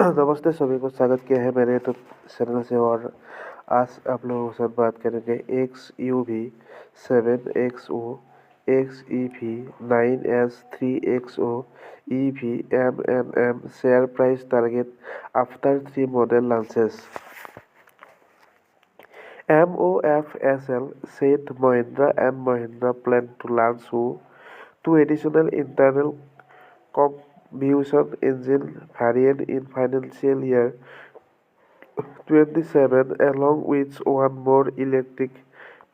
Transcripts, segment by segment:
नमस्ते सभी को, स्वागत किया है मेरे यूट्यूब चैनल से। और आज आप लोगों के साथ बात करेंगे XUV 7XO XEV 9S3XO EV MNM share price target after 3 model launches. MOFSL said Mahindra and Mahindra plan to launch two additional internal combustion engine variant in financial year 27 along with one more electric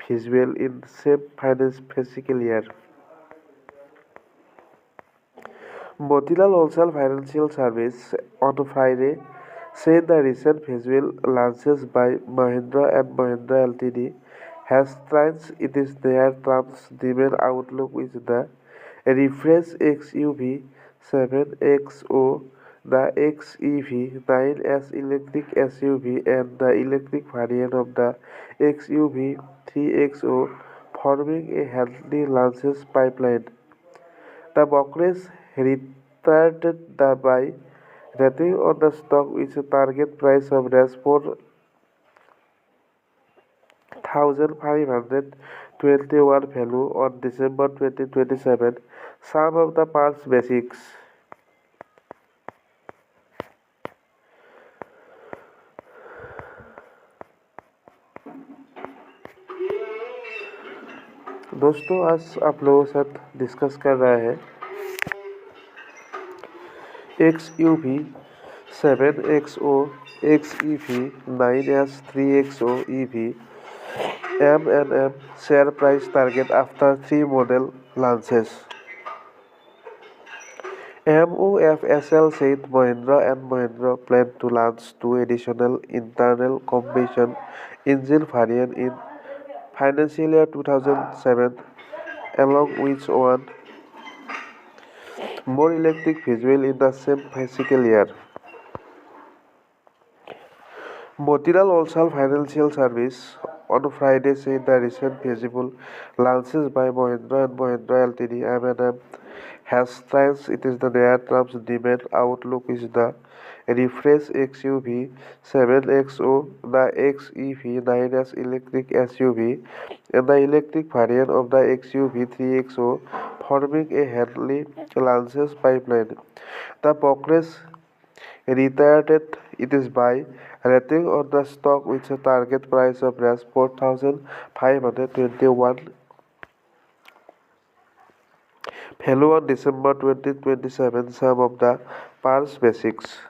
vehicle in same fiscal year. Motilal Oswal Financial Service on Friday said the recent vehicle launches by Mahindra and Mahindra Ltd has strengthened its near-term demand outlook with the refreshed XUV 7XO, the XEV 9S electric SUV, and the electric variant of the XUV 3XO forming a healthy launches pipeline. The brokerage reiterated the buy rating on the stock with a target price of $4,521 value on December 2027. Some of the parts basics. दोस्तों, आज आप लोगों के साथ discuss कर रहा है XUV 7XO XEV 9S3XO EV MNM share price target after 3 model launches. MOFSL said Mahindra and Mahindra plan to launch two additional internal combustion engine variants in financial year 2007 along with one more electric vehicle in the same fiscal year. Motilal Oswal Financial Service on Friday said the recent feasible launches by Mahindra and Mahindra Ltd M&M has strengthened its near-term demand outlook with the refreshed XUV 7XO, the XEV 9S electric SUV, and the electric variant of the XUV 3XO forming a healthy launches pipeline. The brokerage reiterated its buy rating on the stock with a target price of $4,521 value on December 2027. Some of the parts basics.